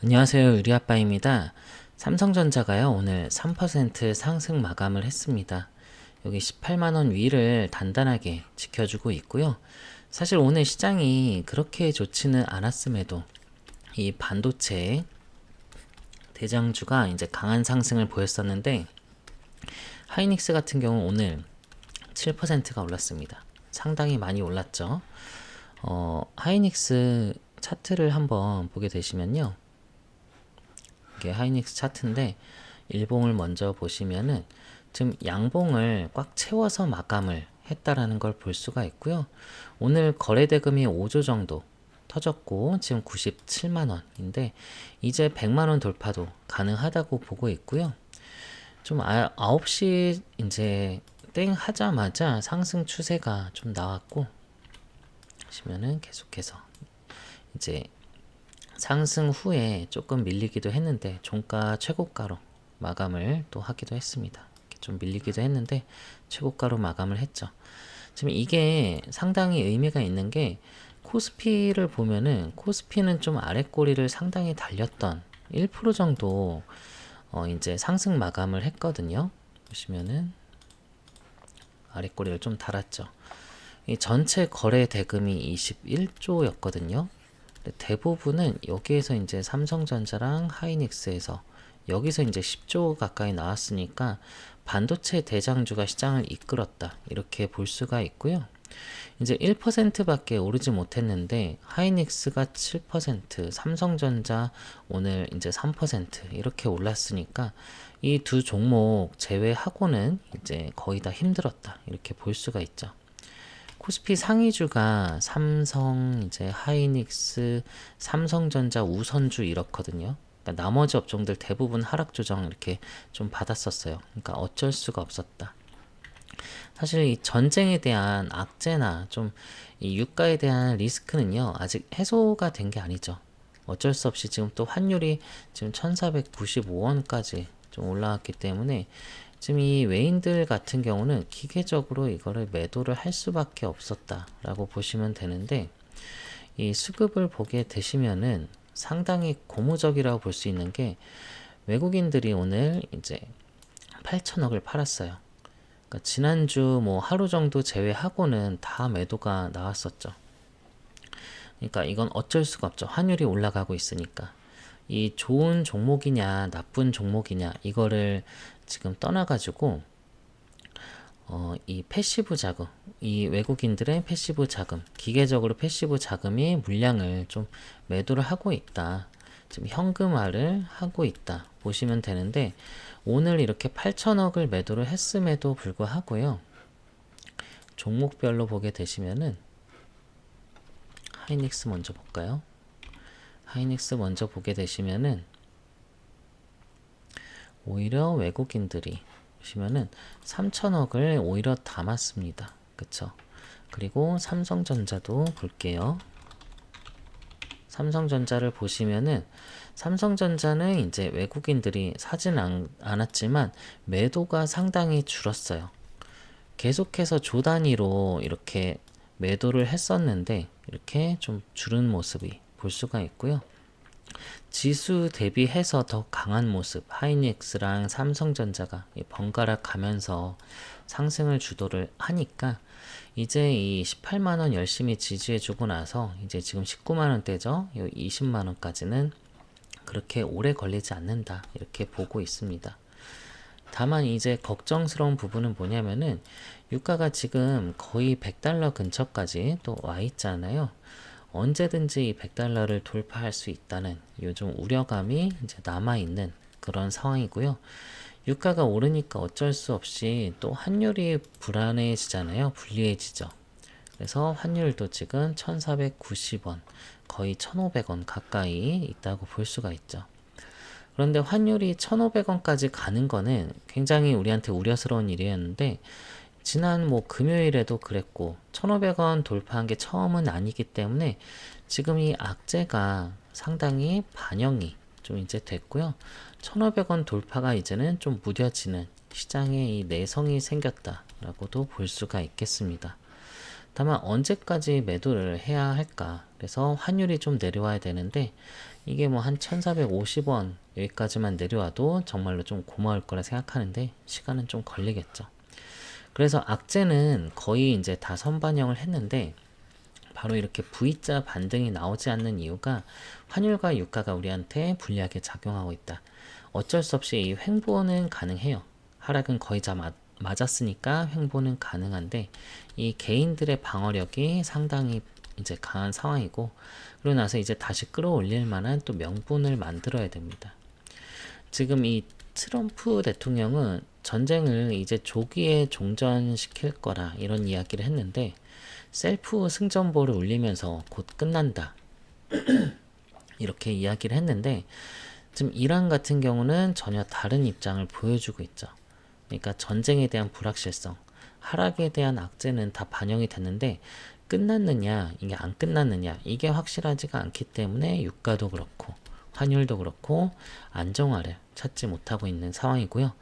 안녕하세요. 유리아빠입니다. 삼성전자가요, 오늘 3% 상승 마감을 했습니다. 여기 18만원 위를 단단하게 지켜주고 있고요. 사실 오늘 시장이 그렇게 좋지는 않았음에도 이 반도체 대장주가 이제 강한 상승을 보였었는데, 하이닉스 같은 경우 오늘 7%가 올랐습니다. 상당히 많이 올랐죠. 하이닉스 차트를 한번 보게 되시면요. 이게 하이닉스 차트인데 일봉을 먼저 보시면은 지금 양봉을 꽉 채워서 마감을 했다라는 걸 볼 수가 있고요. 오늘 거래 대금이 5조 정도 터졌고 지금 97만 원인데 이제 100만 원 돌파도 가능하다고 보고 있고요. 좀 9시 이제 땡 하자마자 상승 추세가 좀 나왔고 보시면은 계속해서 이제 상승 후에 조금 밀리기도 했는데 종가 최고가로 마감을 또 하기도 했습니다. 좀 밀리기도 했는데 최고가로 마감을 했죠. 지금 이게 상당히 의미가 있는 게 코스피를 보면은 코스피는 좀 아랫꼬리를 상당히 달렸던 1% 정도 이제 상승 마감을 했거든요. 보시면은 아랫꼬리를 좀 달았죠. 이 전체 거래 대금이 21조였거든요. 대부분은 여기에서 이제 삼성전자랑 하이닉스에서 여기서 이제 10조 가까이 나왔으니까 반도체 대장주가 시장을 이끌었다 이렇게 볼 수가 있고요. 이제 1%밖에 오르지 못했는데 하이닉스가 7%, 삼성전자 오늘 이제 3% 이렇게 올랐으니까 이 두 종목 제외하고는 이제 거의 다 힘들었다 이렇게 볼 수가 있죠. 코스피 상위주가 삼성, 이제 하이닉스, 삼성전자, 우선주 이렇거든요. 그러니까 나머지 업종들 대부분 하락 조정 이렇게 좀 받았었어요. 그러니까 어쩔 수가 없었다. 사실 이 전쟁에 대한 악재나 좀 이 유가에 대한 리스크는요 아직 해소가 된 게 아니죠. 어쩔 수 없이 지금 또 환율이 지금 1495원까지 좀 올라왔기 때문에 지금 이 외인들 같은 경우는 기계적으로 이거를 매도를 할 수밖에 없었다라고 보시면 되는데 이 수급을 보게 되시면은 상당히 고무적이라고 볼 수 있는 게 외국인들이 오늘 이제 8천억을 팔았어요. 그러니까 지난주 뭐 하루 정도 제외하고는 다 매도가 나왔었죠. 그러니까 이건 어쩔 수가 없죠. 환율이 올라가고 있으니까. 이 좋은 종목이냐 나쁜 종목이냐 이거를 지금 떠나가지고 이 패시브 자금, 이 외국인들의 패시브 자금, 기계적으로 패시브 자금이 물량을 좀 매도를 하고 있다. 지금 현금화를 하고 있다. 보시면 되는데 오늘 이렇게 8천억을 매도를 했음에도 불구하고요. 종목별로 보게 되시면은 하이닉스 먼저 볼까요? 하이닉스 먼저 보게 되시면은 오히려 외국인들이 보시면은 3천억을 오히려 담았습니다. 그쵸? 그리고 삼성전자도 볼게요. 삼성전자를 보시면은 삼성전자는 이제 외국인들이 사진 않았지만 매도가 상당히 줄었어요. 계속해서 조 단위로 이렇게 매도를 했었는데 이렇게 좀 줄은 모습이 볼 수가 있고요. 지수 대비해서 더 강한 모습 하이닉스랑 삼성전자가 번갈아 가면서 상승을 주도를 하니까 이제 이 18만원 열심히 지지해주고 나서 이제 지금 19만원대죠. 20만원까지는 그렇게 오래 걸리지 않는다 이렇게 보고 있습니다. 다만 이제 걱정스러운 부분은 뭐냐면은 유가가 지금 거의 100달러 근처까지 또 와 있잖아요. 언제든지 이 100달러를 돌파할 수 있다는 요즘 우려감이 이제 남아있는 그런 상황이고요. 유가가 오르니까 어쩔 수 없이 또 환율이 불안해지잖아요. 불리해지죠. 그래서 환율도 지금 1490원, 거의 1500원 가까이 있다고 볼 수가 있죠. 그런데 환율이 1500원까지 가는 거는 굉장히 우리한테 우려스러운 일이었는데 지난 뭐 금요일에도 그랬고 1500원 돌파한 게 처음은 아니기 때문에 지금 이 악재가 상당히 반영이 좀 이제 됐고요. 1500원 돌파가 이제는 좀 무뎌지는 시장에 이 내성이 생겼다라고도 볼 수가 있겠습니다. 다만 언제까지 매도를 해야 할까? 그래서 환율이 좀 내려와야 되는데 이게 뭐 한 1450원 여기까지만 내려와도 정말로 좀 고마울 거라 생각하는데 시간은 좀 걸리겠죠. 그래서 악재는 거의 이제 다 선반영을 했는데 바로 이렇게 V자 반등이 나오지 않는 이유가 환율과 유가가 우리한테 불리하게 작용하고 있다. 어쩔 수 없이 이 횡보는 가능해요. 하락은 거의 다 맞았으니까 횡보는 가능한데 이 개인들의 방어력이 상당히 이제 강한 상황이고 그러고 나서 이제 다시 끌어올릴 만한 또 명분을 만들어야 됩니다. 지금 이 트럼프 대통령은 전쟁을 이제 조기에 종전시킬 거라 이런 이야기를 했는데 셀프 승전보를 울리면서 곧 끝난다 이렇게 이야기를 했는데 지금 이란 같은 경우는 전혀 다른 입장을 보여주고 있죠. 그러니까 전쟁에 대한 불확실성, 하락에 대한 악재는 다 반영이 됐는데 끝났느냐, 이게 안 끝났느냐, 이게 확실하지가 않기 때문에 유가도 그렇고 환율도 그렇고 안정화를 찾지 못하고 있는 상황이고요.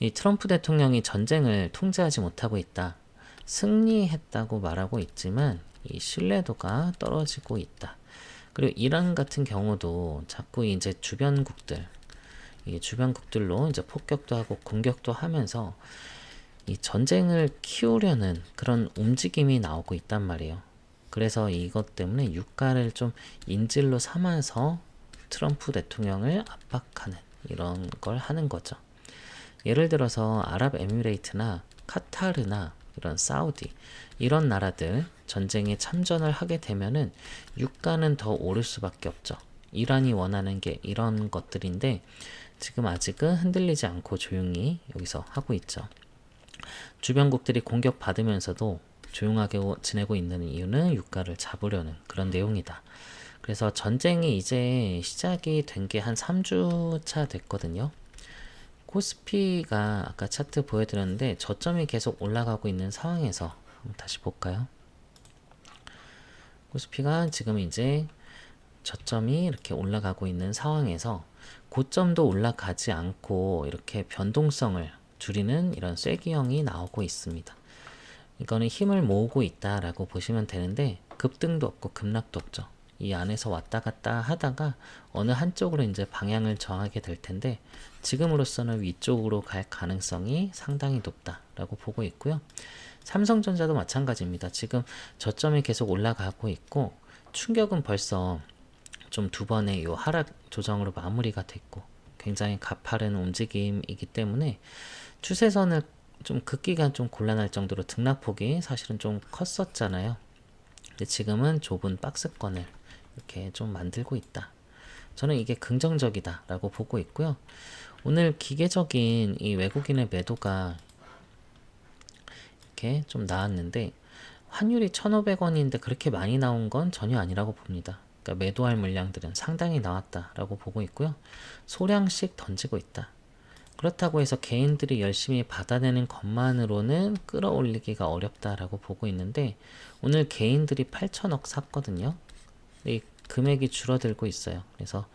이 트럼프 대통령이 전쟁을 통제하지 못하고 있다. 승리했다고 말하고 있지만 이 신뢰도가 떨어지고 있다. 그리고 이란 같은 경우도 자꾸 이제 주변국들, 이 주변국들로 이제 폭격도 하고 공격도 하면서 이 전쟁을 키우려는 그런 움직임이 나오고 있단 말이에요. 그래서 이것 때문에 유가를 좀 인질로 삼아서 트럼프 대통령을 압박하는 이런 걸 하는 거죠. 예를 들어서 아랍에미레이트나 카타르나 이런 사우디 이런 나라들 전쟁에 참전을 하게 되면은 유가는 더 오를 수밖에 없죠. 이란이 원하는 게 이런 것들인데 지금 아직은 흔들리지 않고 조용히 여기서 하고 있죠. 주변국들이 공격받으면서도 조용하게 지내고 있는 이유는 유가를 잡으려는 그런 내용이다. 그래서 전쟁이 이제 시작이 된 게 한 3주차 됐거든요. 코스피가 아까 차트 보여드렸는데 저점이 계속 올라가고 있는 상황에서 한번 다시 볼까요? 코스피가 지금 이제 저점이 이렇게 올라가고 있는 상황에서 고점도 올라가지 않고 이렇게 변동성을 줄이는 이런 쐐기형이 나오고 있습니다. 이거는 힘을 모으고 있다라고 보시면 되는데 급등도 없고 급락도 없죠. 이 안에서 왔다 갔다 하다가 어느 한쪽으로 이제 방향을 정하게 될 텐데 지금으로서는 위쪽으로 갈 가능성이 상당히 높다라고 보고 있고요. 삼성전자도 마찬가지입니다. 지금 저점이 계속 올라가고 있고 충격은 벌써 좀 두 번의 요 하락 조정으로 마무리가 됐고 굉장히 가파른 움직임이기 때문에 추세선을 좀 긋기가 좀 곤란할 정도로 등락폭이 사실은 좀 컸었잖아요. 근데 지금은 좁은 박스권을 이렇게 좀 만들고 있다. 저는 이게 긍정적이다 라고 보고 있고요. 오늘 기계적인 이 외국인의 매도가 이렇게 좀 나왔는데 환율이 1,500원인데 그렇게 많이 나온 건 전혀 아니라고 봅니다. 그러니까 매도할 물량들은 상당히 나왔다라고 보고 있고요. 소량씩 던지고 있다. 그렇다고 해서 개인들이 열심히 받아내는 것만으로는 끌어올리기가 어렵다라고 보고 있는데 오늘 개인들이 8천억 샀거든요. 이 금액이 줄어들고 있어요. 그래서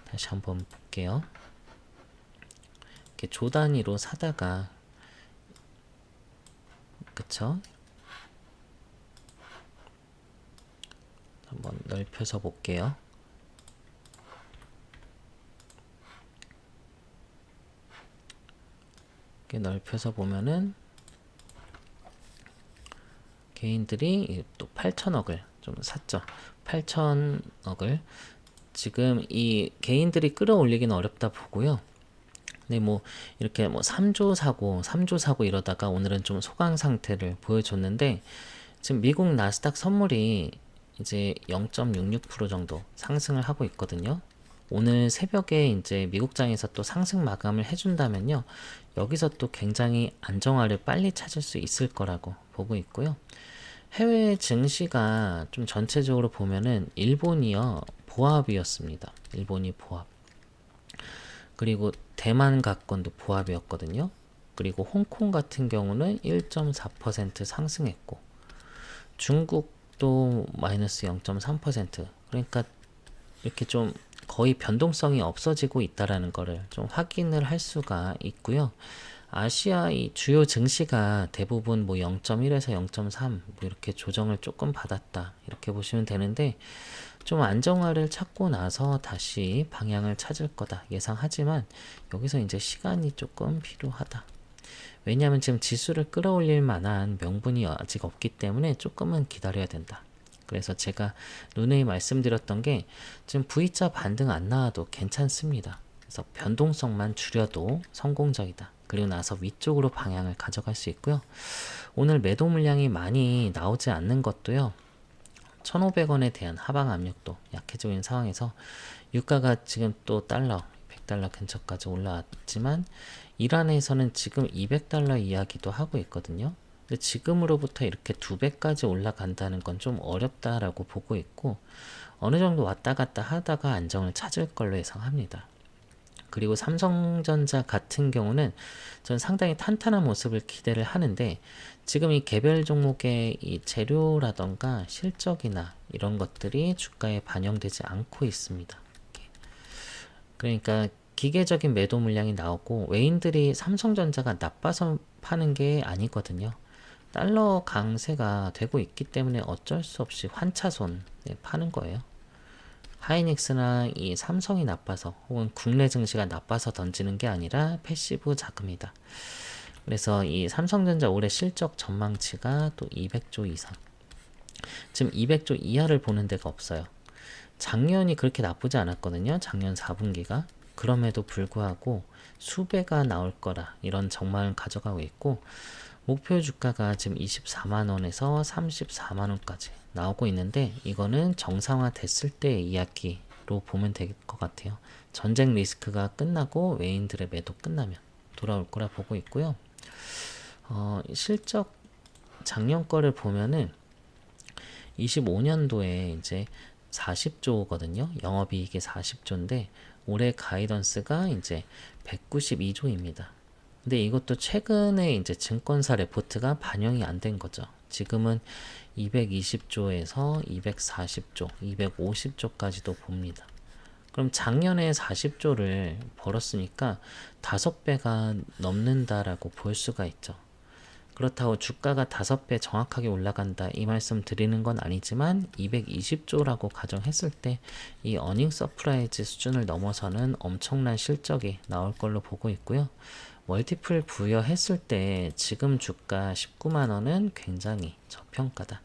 다시 한번 볼게요. 이렇게 조 단위로 사다가 그쵸? 한번 넓혀서 볼게요. 이렇게 넓혀서 보면은 개인들이 또 8천억을 좀 샀죠. 8천억을 지금 이 개인들이 끌어올리기는 어렵다 보고요. 근데 뭐 이렇게 뭐 3조 사고 이러다가 오늘은 좀 소강 상태를 보여줬는데 지금 미국 나스닥 선물이 이제 0.66% 정도 상승을 하고 있거든요. 오늘 새벽에 이제 미국장에서 또 상승 마감을 해준다면요. 여기서 또 굉장히 안정화를 빨리 찾을 수 있을 거라고 보고 있고요. 해외 증시가 좀 전체적으로 보면은 일본이요. 보합이었습니다. 일본이 보합. 그리고 대만 가건도 보합이었거든요. 그리고 홍콩 같은 경우는 1.4% 상승했고 중국도 마이너스 0.3%. 그러니까 이렇게 좀 거의 변동성이 없어지고 있다라는 거를 좀 확인을 할 수가 있고요. 아시아 이 주요 증시가 대부분 뭐 0.1에서 0.3 뭐 이렇게 조정을 조금 받았다 이렇게 보시면 되는데, 좀 안정화를 찾고 나서 다시 방향을 찾을 거다 예상하지만, 여기서 이제 시간이 조금 필요하다. 왜냐하면 지금 지수를 끌어올릴 만한 명분이 아직 없기 때문에 조금은 기다려야 된다. 그래서 제가 누누이 말씀드렸던 게, 지금 V자 반등 안 나와도 괜찮습니다. 그래서 변동성만 줄여도 성공적이다. 그리고 나서 위쪽으로 방향을 가져갈 수 있고요. 오늘 매도 물량이 많이 나오지 않는 것도요, 1,500원에 대한 하방 압력도 약해지고 있는 상황에서, 유가가 지금 또 달러 100달러 근처까지 올라왔지만 이란에서는 지금 200달러 이야기도 하고 있거든요. 근데 지금으로부터 이렇게 2배까지 올라간다는 건 좀 어렵다라고 보고 있고, 어느 정도 왔다 갔다 하다가 안정을 찾을 걸로 예상합니다. 그리고 삼성전자 같은 경우는 전 상당히 탄탄한 모습을 기대를 하는데, 지금 이 개별 종목의 이 재료라던가 실적이나 이런 것들이 주가에 반영되지 않고 있습니다. 그러니까 기계적인 매도 물량이 나오고, 외인들이 삼성전자가 나빠서 파는 게 아니거든요. 달러 강세가 되고 있기 때문에 어쩔 수 없이 환차손에 파는 거예요. 하이닉스나 이 삼성이 나빠서, 혹은 국내 증시가 나빠서 던지는 게 아니라 패시브 자금이다. 그래서 이 삼성전자 올해 실적 전망치가 또 200조 이상, 지금 200조 이하를 보는 데가 없어요. 작년이 그렇게 나쁘지 않았거든요. 작년 4분기가. 그럼에도 불구하고 수배가 나올 거라 이런 전망을 가져가고 있고, 목표 주가가 지금 24만원에서 34만원까지 나오고 있는데, 이거는 정상화 됐을 때의 이야기로 보면 될 것 같아요. 전쟁 리스크가 끝나고 외인들의 매도 끝나면 돌아올 거라 보고 있고요. 실적 작년 거를 보면은 25년도에 이제 40조거든요. 영업이익이 40조인데 올해 가이던스가 이제 192조입니다. 근데 이것도 최근에 이제 증권사 레포트가 반영이 안 된 거죠. 지금은 220조에서 240조, 250조까지도 봅니다. 그럼 작년에 40조를 벌었으니까 5배가 넘는다라고 볼 수가 있죠. 그렇다고 주가가 5배 정확하게 올라간다 이 말씀 드리는 건 아니지만, 220조라고 가정했을 때 이 어닝 서프라이즈 수준을 넘어서는 엄청난 실적이 나올 걸로 보고 있고요. 멀티플 부여했을 때 지금 주가 19만원은 굉장히 저평가다.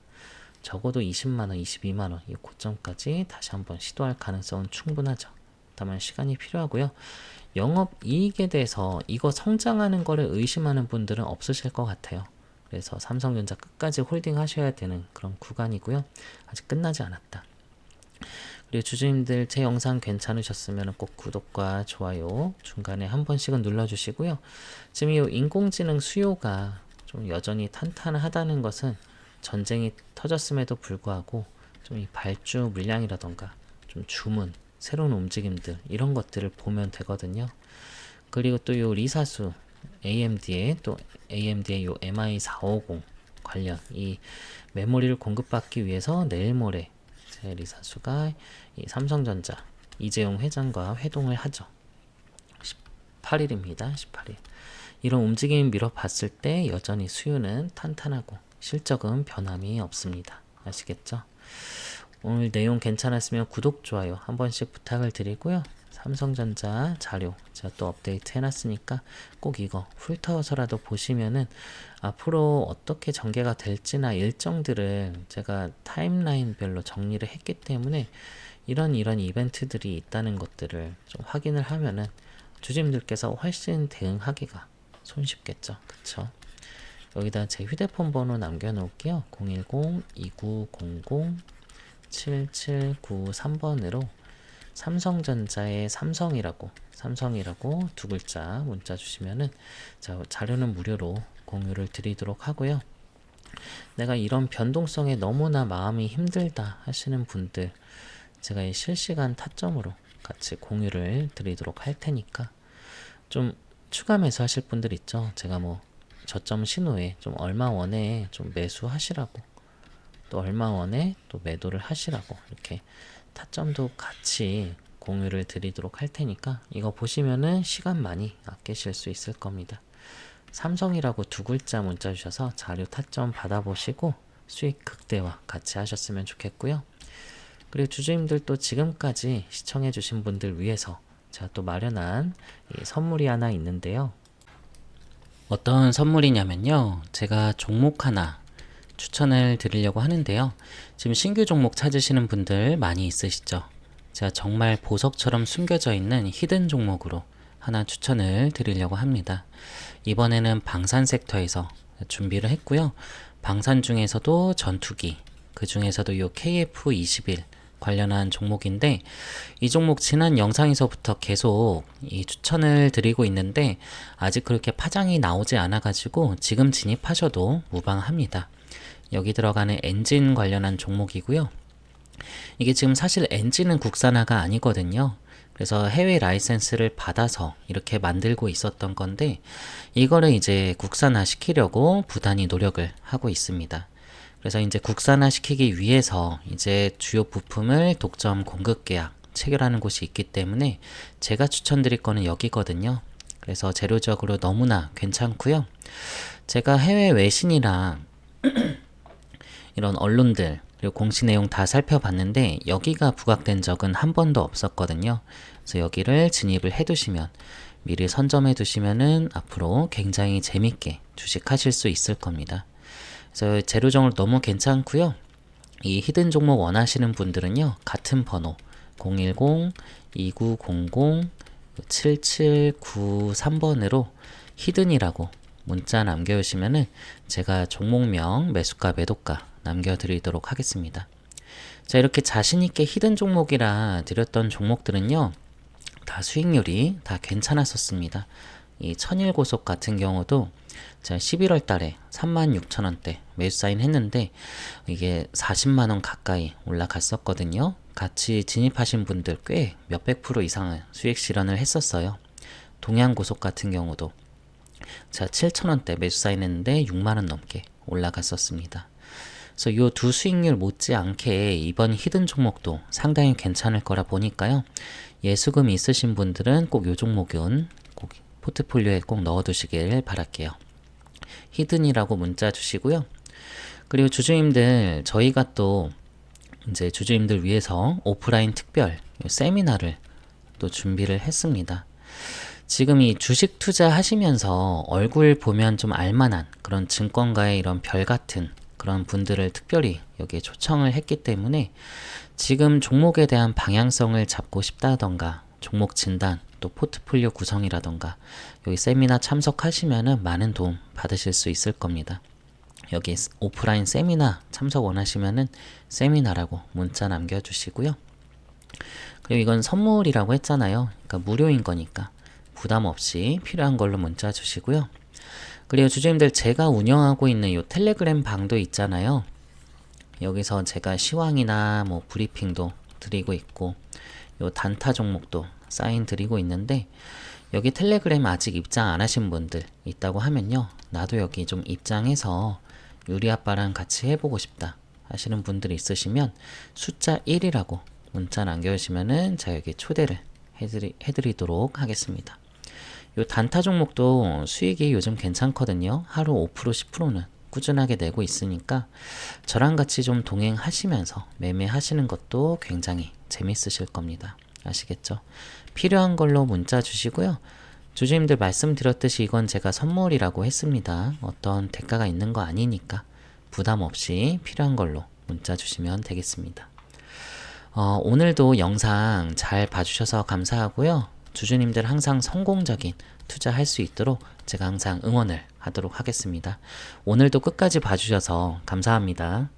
적어도 20만원, 22만원 이 고점까지 다시 한번 시도할 가능성은 충분하죠. 다만 시간이 필요하고요. 영업이익에 대해서 이거 성장하는 거를 의심하는 분들은 없으실 것 같아요. 그래서 삼성전자 끝까지 홀딩 하셔야 되는 그런 구간이고요. 아직 끝나지 않았다. 그리고 주주님들 제 영상 괜찮으셨으면 꼭 구독과 좋아요 중간에 한 번씩은 눌러주시고요. 지금 이 인공지능 수요가 좀 여전히 탄탄하다는 것은, 전쟁이 터졌음에도 불구하고 좀 이 발주 물량이라던가 좀 주문, 새로운 움직임들 이런 것들을 보면 되거든요. 그리고 또 요 리사수 AMD의 요 MI450 관련 이 메모리를 공급받기 위해서 내일 모레 제 리사수가 이 삼성전자 이재용 회장과 회동을 하죠. 18일입니다. 18일. 이런 움직임 밀어봤을 때 여전히 수요는 탄탄하고 실적은 변함이 없습니다. 아시겠죠? 오늘 내용 괜찮았으면 구독, 좋아요 한 번씩 부탁을 드리고요. 삼성전자 자료 제가 또 업데이트 해놨으니까 꼭 이거 훑어서라도 보시면은 앞으로 어떻게 전개가 될지나 일정들을 제가 타임라인별로 정리를 했기 때문에, 이런 이벤트들이 있다는 것들을 좀 확인을 하면은 주주님들께서 훨씬 대응하기가 손쉽겠죠. 그쵸? 여기다 제 휴대폰 번호 남겨놓을게요. 010-2900-7793번으로 삼성전자의 삼성이라고 두 글자 문자 주시면은 자료는 무료로 공유를 드리도록 하고요. 내가 이런 변동성에 너무나 마음이 힘들다 하시는 분들, 제가 이 실시간 타점으로 같이 공유를 드리도록 할 테니까, 좀 추가 매수 하실 분들 있죠. 제가 뭐 저점 신호에 좀 얼마 원에 좀 매수하시라고, 또 얼마 원에 또 매도를 하시라고 이렇게 타점도 같이 공유를 드리도록 할 테니까, 이거 보시면은 시간 많이 아끼실 수 있을 겁니다. 삼성이라고 두 글자 문자 주셔서 자료 타점 받아보시고 수익 극대화 같이 하셨으면 좋겠고요. 그리고 주주님들 또 지금까지 시청해주신 분들 위해서 제가 또 마련한 이 선물이 하나 있는데요. 어떤 선물이냐면요. 제가 종목 하나 추천을 드리려고 하는데요. 지금 신규 종목 찾으시는 분들 많이 있으시죠? 제가 정말 보석처럼 숨겨져 있는 히든 종목으로 하나 추천을 드리려고 합니다. 이번에는 방산 섹터에서 준비를 했고요. 방산 중에서도 전투기, 그 중에서도 이 KF21 관련한 종목인데, 이 종목 지난 영상에서부터 계속 이 추천을 드리고 있는데 아직 그렇게 파장이 나오지 않아 가지고 지금 진입하셔도 무방합니다. 여기 들어가는 엔진 관련한 종목이고요. 이게 지금 사실 엔진은 국산화가 아니거든요. 그래서 해외 라이센스를 받아서 이렇게 만들고 있었던 건데, 이거를 이제 국산화 시키려고 부단히 노력을 하고 있습니다. 그래서 이제 국산화 시키기 위해서 이제 주요 부품을 독점 공급 계약 체결하는 곳이 있기 때문에 제가 추천드릴 거는 여기거든요. 그래서 재료적으로 너무나 괜찮고요. 제가 해외 외신이랑 이런 언론들 그리고 공시 내용 다 살펴봤는데 여기가 부각된 적은 한 번도 없었거든요. 그래서 여기를 진입을 해두시면, 미리 선점해 두시면은 앞으로 굉장히 재밌게 주식하실 수 있을 겁니다. 그래서 재료적으로 너무 괜찮고요. 이 히든 종목 원하시는 분들은요, 같은 번호 010-2900-7793번으로 히든이라고 문자 남겨주시면은 제가 종목명, 매수가, 매도가 남겨드리도록 하겠습니다. 자, 이렇게 자신있게 히든 종목이라 드렸던 종목들은요, 다 수익률이 다 괜찮았었습니다. 이 천일고속 같은 경우도 제가 11월 달에 36,000원대 매수 사인 했는데 이게 40만원 가까이 올라갔었거든요. 같이 진입하신 분들 꽤 몇백 프로 이상의 수익 실현을 했었어요. 동양고속 같은 경우도 제가 7,000원대 매수 사인 했는데 6만원 넘게 올라갔었습니다. 그래서 이 두 수익률 못지않게 이번 히든 종목도 상당히 괜찮을 거라 보니까요. 예수금 있으신 분들은 꼭 이 종목은 꼭 포트폴리오에 꼭 넣어두시길 바랄게요. 히든이라고 문자 주시고요. 그리고 주주님들, 저희가 또 이제 주주님들 위해서 오프라인 특별 세미나를 또 준비를 했습니다. 지금 이 주식 투자 하시면서 얼굴 보면 좀 알만한 그런 증권가의 이런 별 같은 그런 분들을 특별히 여기에 초청을 했기 때문에 지금 종목에 대한 방향성을 잡고 싶다던가 종목 진단, 또 포트폴리오 구성이라던가 여기 세미나 참석하시면은 많은 도움 받으실 수 있을 겁니다. 여기 오프라인 세미나 참석 원하시면은 세미나라고 문자 남겨주시고요. 그리고 이건 선물이라고 했잖아요. 그러니까 무료인 거니까 부담 없이 필요한 걸로 문자 주시고요. 그리고 주주님들, 제가 운영하고 있는 이 텔레그램 방도 있잖아요. 여기서 제가 시황이나 뭐 브리핑도 드리고 있고 요 단타 종목도 사인 드리고 있는데, 여기 텔레그램 아직 입장 안 하신 분들 있다고 하면요, 나도 여기 좀 입장해서 유리 아빠랑 같이 해보고 싶다 하시는 분들이 있으시면 숫자 1이라고 문자 남겨주시면은 제가 여기 초대를 해드리도록 하겠습니다. 요 단타 종목도 수익이 요즘 괜찮거든요. 하루 5% 10%는 꾸준하게 내고 있으니까 저랑 같이 좀 동행하시면서 매매하시는 것도 굉장히 재밌으실 겁니다. 아시겠죠? 필요한 걸로 문자 주시고요. 주주님들 말씀드렸듯이 이건 제가 선물이라고 했습니다. 어떤 대가가 있는 거 아니니까 부담 없이 필요한 걸로 문자 주시면 되겠습니다. 오늘도 영상 잘 봐주셔서 감사하고요. 주주님들 항상 성공적인 투자할 수 있도록 제가 항상 응원을 하도록 하겠습니다. 오늘도 끝까지 봐주셔서 감사합니다.